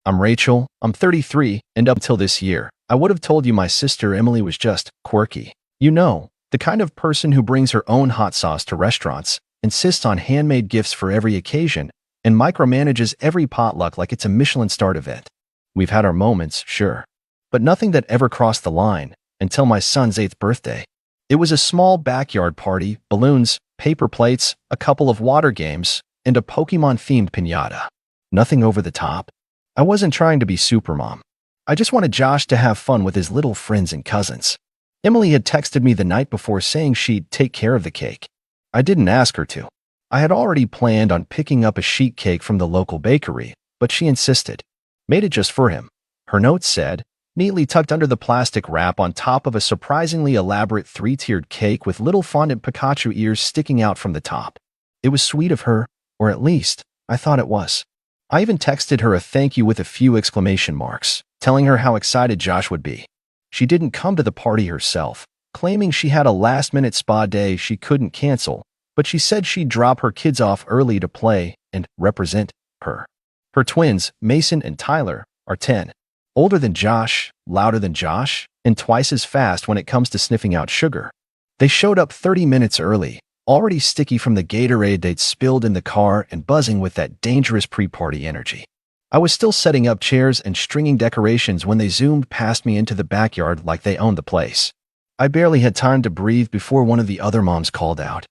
I'm Rachel, I'm 33, and up till this year, I would have told you my sister Emily was just quirky. You know, the kind of person who brings her own hot sauce to restaurants, insists on handmade gifts for every occasion, and micromanages every potluck like it's a Michelin-starred event. We've had our moments, sure, but nothing that ever crossed the line until my son's 8th birthday. It was a small backyard party, balloons, paper plates, a couple of water games, and a Pokemon-themed pinata. Nothing over the top. I wasn't trying to be supermom. I just wanted Josh to have fun with his little friends and cousins. Emily had texted me the night before saying she'd take care of the cake. I didn't ask her to. I had already planned on picking up a sheet cake from the local bakery, but she insisted. Made it just for him. Her note said, neatly tucked under the plastic wrap on top of a surprisingly elaborate 3-tiered cake with little fondant Pikachu ears sticking out from the top. It was sweet of her, or at least, I thought it was. I even texted her a thank you with a few exclamation marks, telling her how excited Josh would be. She didn't come to the party herself, claiming she had a last-minute spa day she couldn't cancel, but she said she'd drop her kids off early to play and represent her. Her twins, Mason and Tyler, are 10. Older than Josh, louder than Josh, and twice as fast when it comes to sniffing out sugar. They showed up 30 minutes early, already sticky from the Gatorade they'd spilled in the car and buzzing with that dangerous pre-party energy. I was still setting up chairs and stringing decorations when they zoomed past me into the backyard like they owned the place. I barely had time to breathe before one of the other moms called out,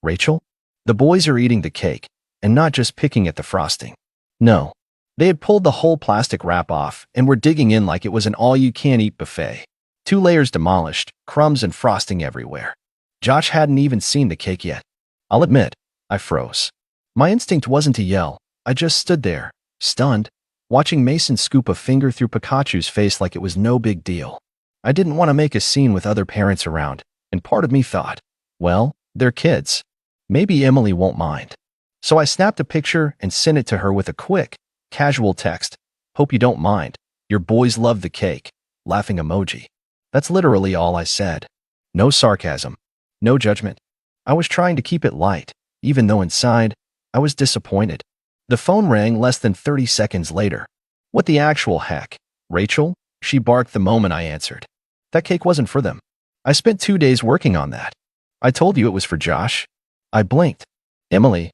Rachel? The boys are eating the cake, and not just picking at the frosting. No. They had pulled the whole plastic wrap off and were digging in like it was an all-you-can-eat buffet. 2 layers demolished, crumbs and frosting everywhere. Josh hadn't even seen the cake yet. I'll admit, I froze. My instinct wasn't to yell. I just stood there, stunned, watching Mason scoop a finger through Pikachu's face like it was no big deal. I didn't want to make a scene with other parents around, and part of me thought, well, they're kids. Maybe Emily won't mind. So I snapped a picture and sent it to her with a quick, casual text. Hope you don't mind. Your boys love the cake. Laughing emoji. That's literally all I said. No sarcasm. No judgment. I was trying to keep it light, even though inside, I was disappointed. The phone rang less than 30 seconds later. What the actual heck? Rachel? She barked the moment I answered. That cake wasn't for them. I spent 2 days working on that. I told you it was for Josh. I blinked. Emily,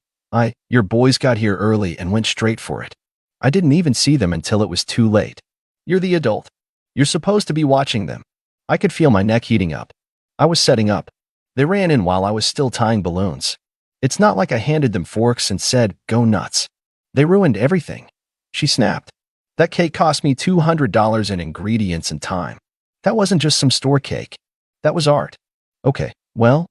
your boys got here early and went straight for it. I didn't even see them until it was too late. You're the adult. You're supposed to be watching them. I could feel my neck heating up. I was setting up. They ran in while I was still tying balloons. It's not like I handed them forks and said, go nuts. They ruined everything. She snapped. That cake cost me $200 in ingredients and time. That wasn't just some store cake. That was art. Okay, well,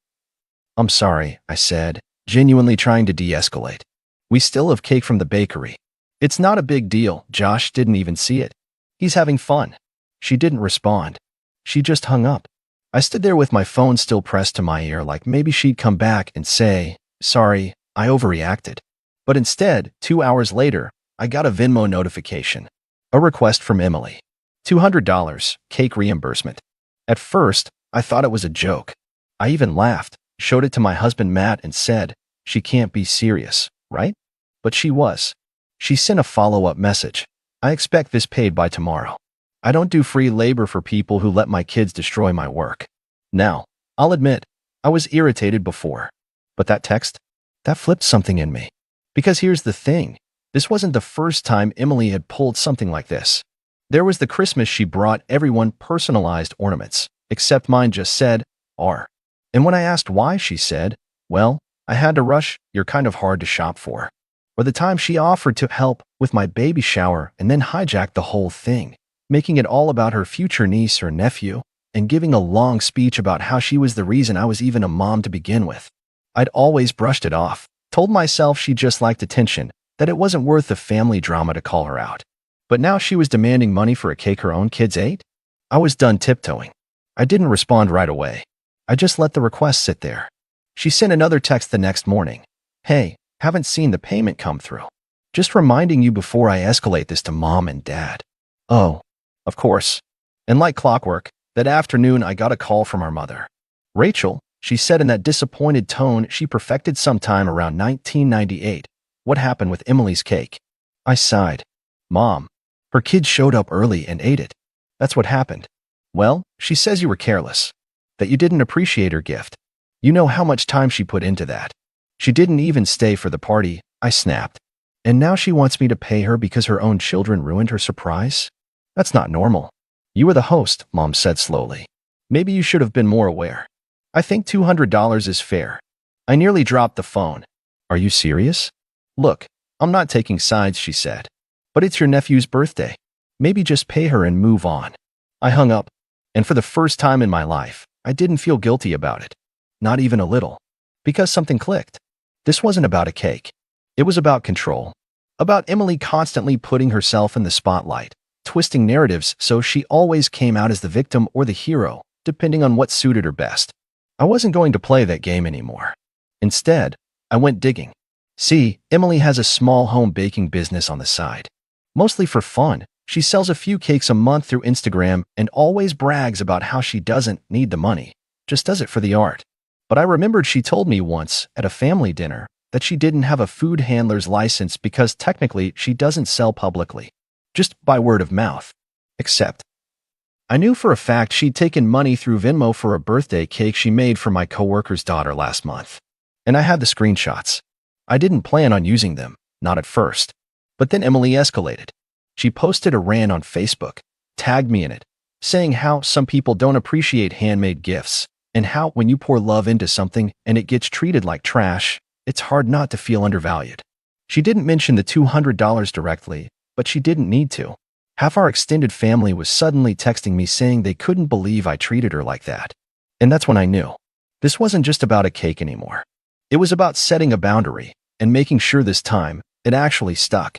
I'm sorry, I said, genuinely trying to de-escalate. We still have cake from the bakery. It's not a big deal. Josh didn't even see it. He's having fun. She didn't respond. She just hung up. I stood there with my phone still pressed to my ear like maybe she'd come back and say, sorry, I overreacted. But instead, 2 hours later, I got a Venmo notification. A request from Emily. $200, cake reimbursement. At first, I thought it was a joke. I even laughed, showed it to my husband Matt and said, she can't be serious, right? But she was. She sent a follow-up message. I expect this paid by tomorrow. I don't do free labor for people who let my kids destroy my work. Now, I'll admit, I was irritated before. But that text? That flipped something in me. Because here's the thing. This wasn't the first time Emily had pulled something like this. There was the Christmas she brought everyone personalized ornaments, except mine just said, R. And when I asked why, she said, well, I had to rush, you're kind of hard to shop for. Or the time she offered to help with my baby shower and then hijacked the whole thing, making it all about her future niece or nephew, and giving a long speech about how she was the reason I was even a mom to begin with. I'd always brushed it off, told myself she just liked attention, that it wasn't worth the family drama to call her out. But now she was demanding money for a cake her own kids ate? I was done tiptoeing. I didn't respond right away. I just let the request sit there. She sent another text the next morning. Hey, haven't seen the payment come through. Just reminding you before I escalate this to mom and dad. Oh, of course. And like clockwork, that afternoon I got a call from our mother. Rachel, she said in that disappointed tone she perfected sometime around 1998. What happened with Emily's cake? I sighed. Mom, Her kids showed up early and ate it. That's what happened. Well, she says you were careless, that you didn't appreciate her gift. You know how much time she put into that. She didn't even stay for the party, I snapped. And now she wants me to pay her because her own children ruined her surprise? That's not normal. You were the host, Mom said slowly. Maybe you should have been more aware. I think $200 is fair. I nearly dropped the phone. Are you serious? Look, I'm not taking sides, she said. But it's your nephew's birthday. Maybe just pay her and move on. I hung up, and for the first time in my life, I didn't feel guilty about it. Not even a little. Because something clicked. This wasn't about a cake. It was about control. About Emily constantly putting herself in the spotlight, twisting narratives so she always came out as the victim or the hero, depending on what suited her best. I wasn't going to play that game anymore. Instead, I went digging. See, Emily has a small home baking business on the side. Mostly for fun, she sells a few cakes a month through Instagram and always brags about how she doesn't need the money, just does it for the art. But I remembered she told me once, at a family dinner, that she didn't have a food handler's license because technically she doesn't sell publicly, just by word of mouth. Except, I knew for a fact she'd taken money through Venmo for a birthday cake she made for my coworker's daughter last month. And I had the screenshots. I didn't plan on using them, not at first. But then Emily escalated. She posted a rant on Facebook, tagged me in it, saying how some people don't appreciate handmade gifts, and how when you pour love into something and it gets treated like trash, it's hard not to feel undervalued. She didn't mention the $200 directly, but she didn't need to. Half our extended family was suddenly texting me saying they couldn't believe I treated her like that. And that's when I knew. This wasn't just about a cake anymore. It was about setting a boundary and making sure this time it actually stuck.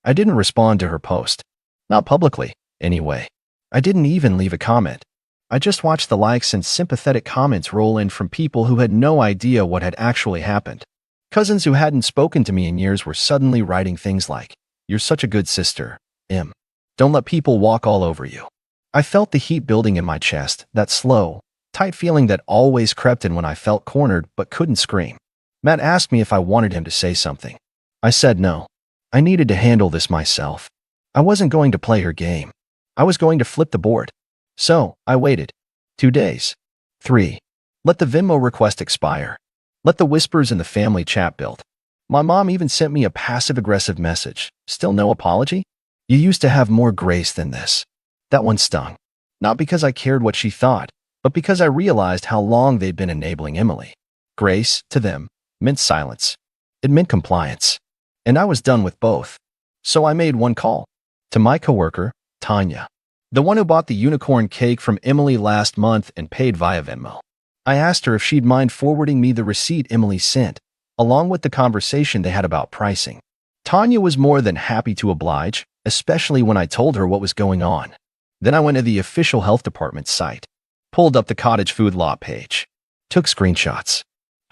I didn't respond to her post. Not publicly, anyway. I didn't even leave a comment. I just watched the likes and sympathetic comments roll in from people who had no idea what had actually happened. Cousins who hadn't spoken to me in years were suddenly writing things like, "You're such a good sister, Em. Don't let people walk all over you." I felt the heat building in my chest, that slow, tight feeling that always crept in when I felt cornered but couldn't scream. Matt asked me if I wanted him to say something. I said no. I needed to handle this myself. I wasn't going to play her game. I was going to flip the board. So, I waited. 2 days. 3. Let the Venmo request expire. Let the whispers in the family chat build. My mom even sent me a passive-aggressive message. Still no apology? You used to have more grace than this. That one stung. Not because I cared what she thought, but because I realized how long they'd been enabling Emily. Grace, to them, meant silence. It meant compliance. And I was done with both. So I made one call. To my coworker, Tanya. The one who bought the unicorn cake from Emily last month and paid via Venmo. I asked her if she'd mind forwarding me the receipt Emily sent, along with the conversation they had about pricing. Tanya was more than happy to oblige, especially when I told her what was going on. Then I went to the official health department's site, pulled up the cottage food law page, took screenshots,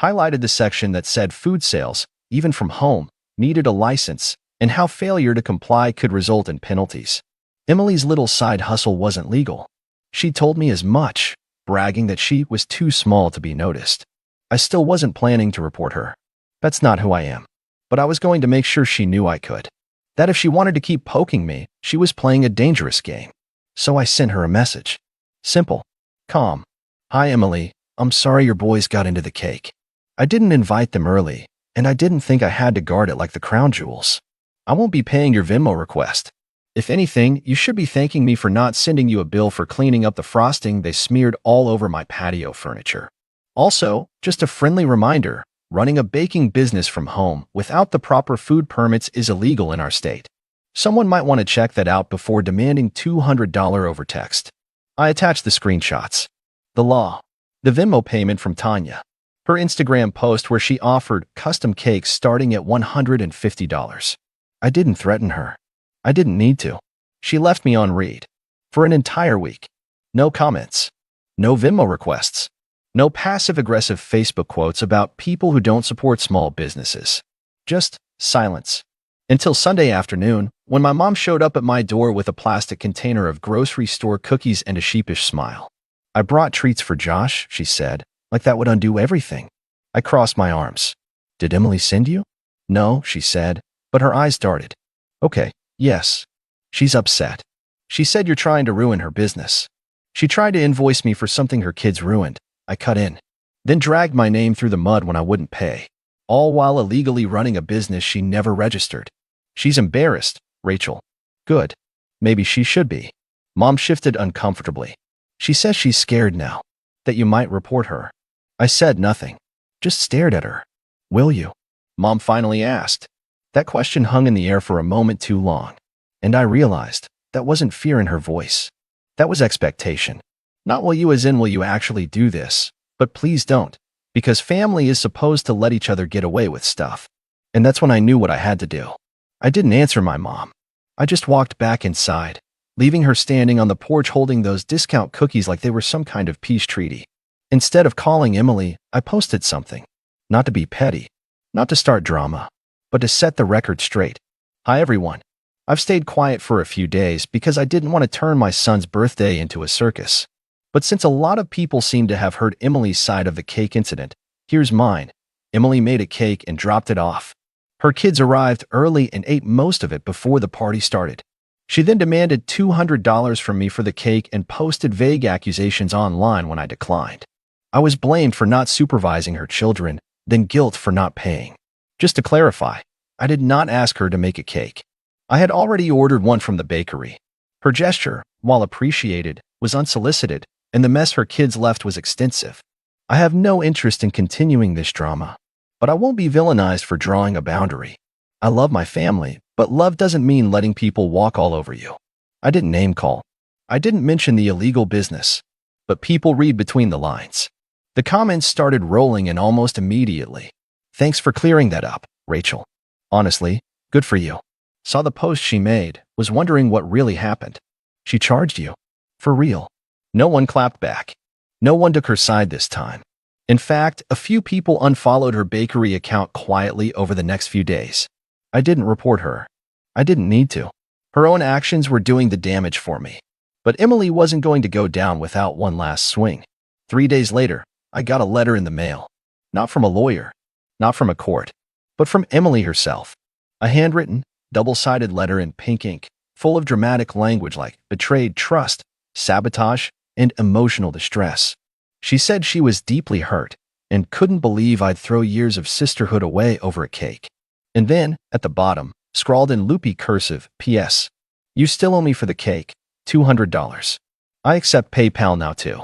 highlighted the section that said food sales, even from home, needed a license, and how failure to comply could result in penalties. Emily's little side hustle wasn't legal. She told me as much, bragging that she was too small to be noticed. I still wasn't planning to report her. That's not who I am. But I was going to make sure she knew I could. That if she wanted to keep poking me, she was playing a dangerous game. So I sent her a message. Simple. Calm. Hi, Emily. I'm sorry your boys got into the cake. I didn't invite them early, and I didn't think I had to guard it like the crown jewels. I won't be paying your Venmo request. If anything, you should be thanking me for not sending you a bill for cleaning up the frosting they smeared all over my patio furniture. Also, just a friendly reminder, running a baking business from home without the proper food permits is illegal in our state. Someone might want to check that out before demanding $200 over text. I attached the screenshots. The law. The Venmo payment from Tanya. Her Instagram post where she offered custom cakes starting at $150. I didn't threaten her. I didn't need to. She left me on read. For an entire week. No comments. No Venmo requests. No passive-aggressive Facebook quotes about people who don't support small businesses. Just silence. Until Sunday afternoon, when my mom showed up at my door with a plastic container of grocery store cookies and a sheepish smile. I brought treats for Josh, she said, like that would undo everything. I crossed my arms. Did Emily send you? No, she said, but her eyes darted. Okay, yes. She's upset. She said you're trying to ruin her business. She tried to invoice me for something her kids ruined. I cut in. Then dragged my name through the mud when I wouldn't pay. All while illegally running a business she never registered. She's embarrassed, Rachel. Good. Maybe she should be. Mom shifted uncomfortably. She says she's scared now. That you might report her. I said nothing. Just stared at her. Will you? Mom finally asked. That question hung in the air for a moment too long. And I realized that wasn't fear in her voice. That was expectation. Not will you as in will you actually do this, but please don't. Because family is supposed to let each other get away with stuff. And that's when I knew what I had to do. I didn't answer my mom. I just walked back inside, leaving her standing on the porch holding those discount cookies like they were some kind of peace treaty. Instead of calling Emily, I posted something. Not to be petty, not to start drama, but to set the record straight. Hi everyone. I've stayed quiet for a few days because I didn't want to turn my son's birthday into a circus. But since a lot of people seem to have heard Emily's side of the cake incident, here's mine. Emily made a cake and dropped it off. Her kids arrived early and ate most of it before the party started. She then demanded $200 from me for the cake and posted vague accusations online when I declined. I was blamed for not supervising her children, then guilt for not paying. Just to clarify, I did not ask her to make a cake. I had already ordered one from the bakery. Her gesture, while appreciated, was unsolicited, and the mess her kids left was extensive. I have no interest in continuing this drama, but I won't be villainized for drawing a boundary. I love my family, but love doesn't mean letting people walk all over you. I didn't name call. I didn't mention the illegal business, but people read between the lines. The comments started rolling in almost immediately. Thanks for clearing that up, Rachel. Honestly, good for you. Saw the post she made, was wondering what really happened. She charged you. For real. No one clapped back. No one took her side this time. In fact, a few people unfollowed her bakery account quietly over the next few days. I didn't report her. I didn't need to. Her own actions were doing the damage for me. But Emily wasn't going to go down without one last swing. 3 days later, I got a letter in the mail. Not from a lawyer, not from a court, but from Emily herself. A handwritten, double-sided letter in pink ink, full of dramatic language like betrayed trust, sabotage, and emotional distress. She said she was deeply hurt and couldn't believe I'd throw years of sisterhood away over a cake. And then, at the bottom, scrawled in loopy cursive, P.S. You still owe me for the cake, $200. I accept PayPal now too.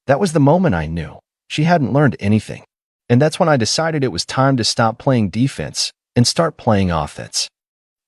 That was the moment I knew she hadn't learned anything. And that's when I decided it was time to stop playing defense and start playing offense.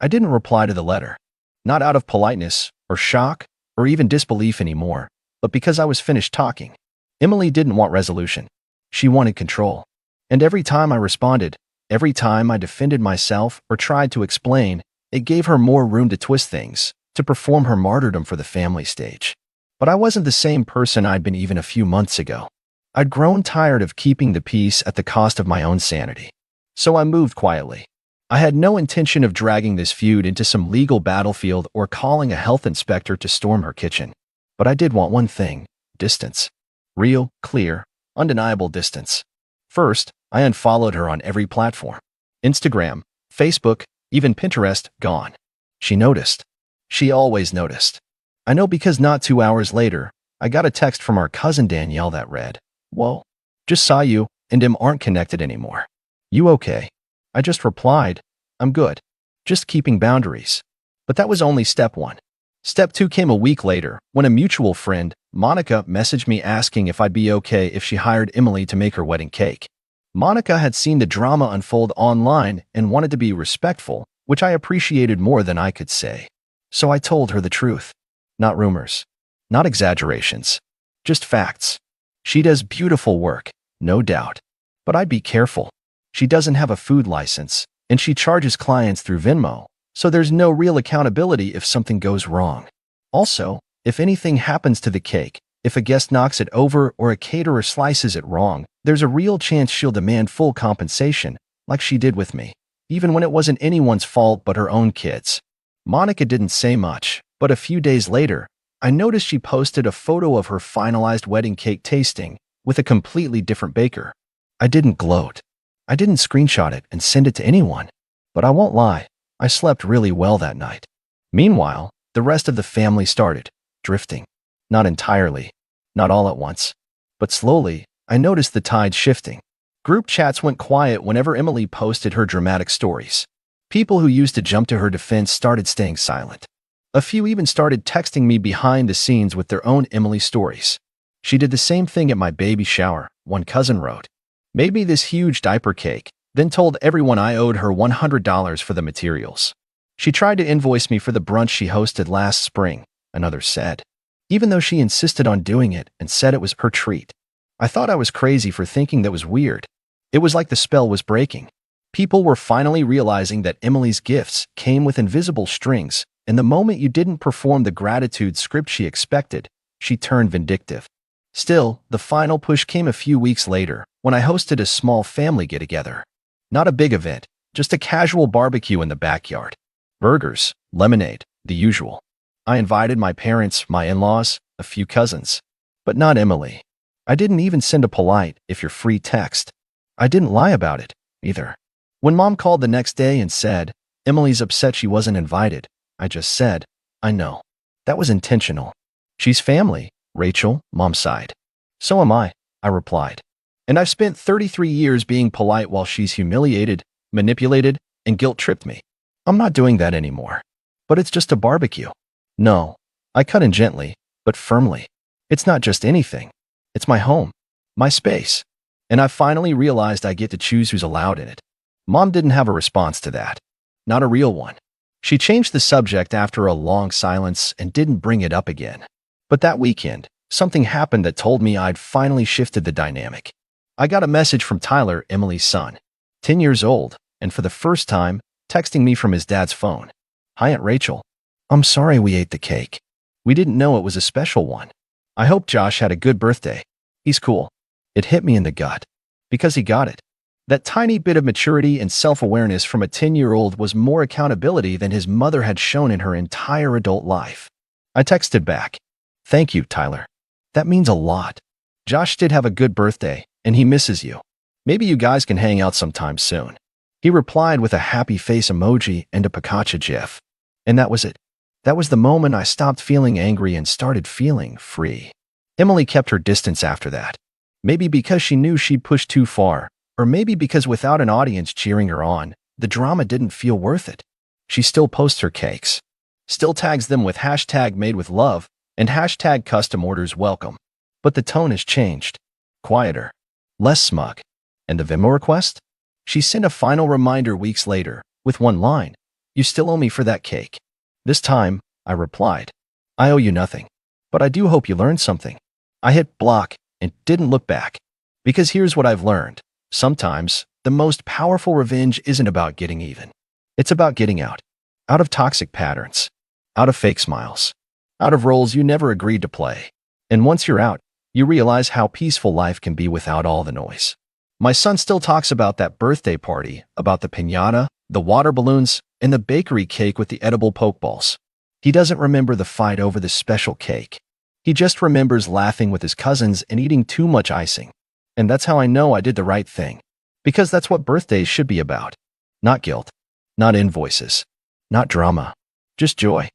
I didn't reply to the letter, not out of politeness or shock or even disbelief anymore, but because I was finished talking. Emily didn't want resolution. She wanted control. And every time I responded, every time I defended myself or tried to explain, it gave her more room to twist things, to perform her martyrdom for the family stage. But I wasn't the same person I'd been even a few months ago. I'd grown tired of keeping the peace at the cost of my own sanity. So I moved quietly. I had no intention of dragging this feud into some legal battlefield or calling a health inspector to storm her kitchen. But I did want one thing: distance. Real, clear, undeniable distance. First, I unfollowed her on every platform. Instagram, Facebook, even Pinterest, gone. She noticed. She always noticed. I know because not 2 hours later, I got a text from our cousin Danielle that read, "Whoa, just saw you and aren't connected anymore. You okay?" I just replied, "I'm good. Just keeping boundaries." But that was only step one. Step two came a week later when a mutual friend, Monica, messaged me asking if I'd be okay if she hired Emily to make her wedding cake. Monica had seen the drama unfold online and wanted to be respectful, which I appreciated more than I could say. So I told her the truth. Not rumors, not exaggerations, just facts. She does beautiful work, no doubt. But I'd be careful. She doesn't have a food license, and she charges clients through Venmo, so there's no real accountability if something goes wrong. Also, if anything happens to the cake, if a guest knocks it over or a caterer slices it wrong, there's a real chance she'll demand full compensation, like she did with me, even when it wasn't anyone's fault but her own kids. Monica didn't say much, but a few days later, I noticed she posted a photo of her finalized wedding cake tasting with a completely different baker. I didn't gloat. I didn't screenshot it and send it to anyone. But I won't lie, I slept really well that night. Meanwhile, The rest of the family started drifting. Not entirely, not all at once, but slowly, I noticed the tide shifting. Group chats went quiet whenever Emily posted her dramatic stories. People who used to jump to her defense started staying silent. A few even started texting me behind the scenes with their own Emily stories. She did the same thing at my baby shower, one cousin wrote. Made me this huge diaper cake, then told everyone I owed her $100 for the materials. She tried to invoice me for the brunch she hosted last spring, another said. Even though she insisted on doing it and said it was her treat. I thought I was crazy for thinking that was weird. It was like the spell was breaking. People were finally realizing that Emily's gifts came with invisible strings, and the moment you didn't perform the gratitude script she expected, she turned vindictive. Still, the final push came a few weeks later, when I hosted a small family get-together. Not a big event, just a casual barbecue in the backyard. Burgers, lemonade, the usual. I invited my parents, my in-laws, a few cousins. But not Emily. I didn't even send a polite, if you're free text. I didn't lie about it, either. When Mom called the next day and said, Emily's upset she wasn't invited, I just said, I know. That was intentional. She's family, Rachel, Mom sighed. So am I replied. And I've spent 33 years being polite while she's humiliated, manipulated, and guilt-tripped me. I'm not doing that anymore. But it's just a barbecue. No, I cut in gently, but firmly. It's not just anything. It's my home, my space. And I finally realized I get to choose who's allowed in it. Mom didn't have a response to that. Not a real one. She changed the subject after a long silence and didn't bring it up again. But that weekend, something happened that told me I'd finally shifted the dynamic. I got a message from Tyler, Emily's son, 10 years old, and for the first time, texting me from his dad's phone. Hi, Aunt Rachel. I'm sorry we ate the cake. We didn't know it was a special one. I hope Josh had a good birthday. He's cool. It hit me in the gut. Because he got it. That tiny bit of maturity and self-awareness from a 10-year-old was more accountability than his mother had shown in her entire adult life. I texted back. Thank you, Tyler. That means a lot. Josh did have a good birthday, and he misses you. Maybe you guys can hang out sometime soon. He replied with a happy face emoji and a Pikachu gif. And that was it. That was the moment I stopped feeling angry and started feeling free. Emily kept her distance after that. Maybe because she knew she'd pushed too far, or maybe because without an audience cheering her on, the drama didn't feel worth it. She still posts her cakes. Still tags them with hashtag made with love and hashtag custom orders welcome. But the tone has changed. Quieter. Less smug. And the Venmo request? She sent a final reminder weeks later, with one line. You still owe me for that cake. This time, I replied. I owe you nothing. But I do hope you learned something. I hit block and didn't look back. Because here's what I've learned. Sometimes, the most powerful revenge isn't about getting even. It's about getting out. Out of toxic patterns. Out of fake smiles. Out of roles you never agreed to play. And once you're out, you realize how peaceful life can be without all the noise. My son still talks about that birthday party, about the pinata, the water balloons, and the bakery cake with the edible pokeballs. He doesn't remember the fight over the special cake. He just remembers laughing with his cousins and eating too much icing. And that's how I know I did the right thing. Because that's what birthdays should be about. Not guilt. Not invoices. Not drama. Just joy.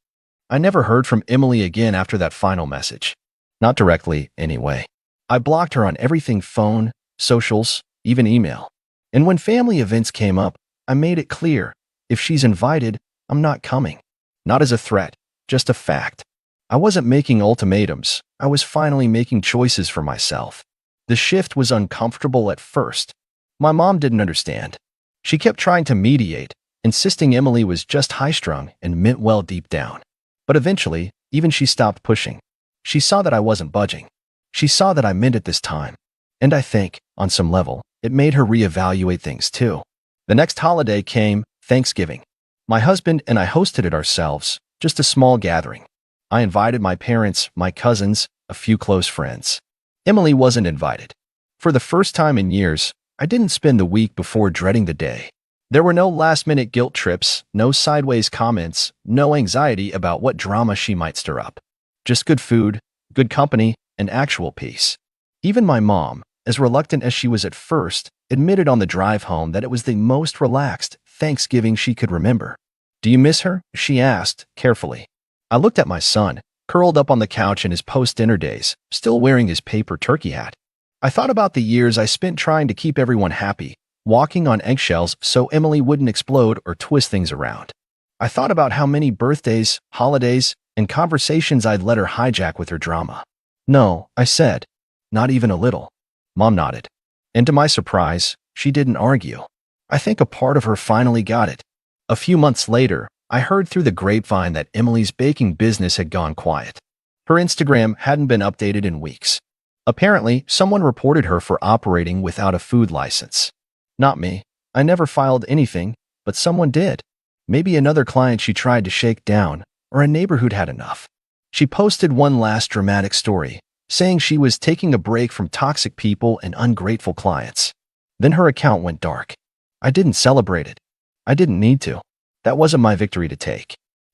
I never heard from Emily again after that final message. Not directly, anyway. I blocked her on everything: phone, socials, even email. And when family events came up, I made it clear, if she's invited, I'm not coming. Not as a threat, just a fact. I wasn't making ultimatums, I was finally making choices for myself. The shift was uncomfortable at first. My mom didn't understand. She kept trying to mediate, insisting Emily was just high-strung and meant well deep down. But eventually, even she stopped pushing. She saw that I wasn't budging. She saw that I meant it this time. And I think, on some level, it made her reevaluate things too. The next holiday came, Thanksgiving. My husband and I hosted it ourselves, just a small gathering. I invited my parents, my cousins, a few close friends. Emily wasn't invited. For the first time in years, I didn't spend the week before dreading the day. There were no last-minute guilt trips, no sideways comments, no anxiety about what drama she might stir up. Just good food, good company, and actual peace. Even my mom, as reluctant as she was at first, admitted on the drive home that it was the most relaxed Thanksgiving she could remember. Do you miss her? She asked, carefully. I looked at my son, curled up on the couch in his post-dinner days, still wearing his paper turkey hat. I thought about the years I spent trying to keep everyone happy, walking on eggshells so Emily wouldn't explode or twist things around. I thought about how many birthdays, holidays, and conversations I'd let her hijack with her drama. "No," I said. "Not even a little." Mom nodded. And to my surprise, she didn't argue. I think a part of her finally got it. A few months later, I heard through the grapevine that Emily's baking business had gone quiet. Her Instagram hadn't been updated in weeks. Apparently, someone reported her for operating without a food license. Not me. I never filed anything, but someone did. Maybe another client she tried to shake down, or a neighbor who'd had enough. She posted one last dramatic story, saying she was taking a break from toxic people and ungrateful clients. Then her account went dark. I didn't celebrate it. I didn't need to. That wasn't my victory to take.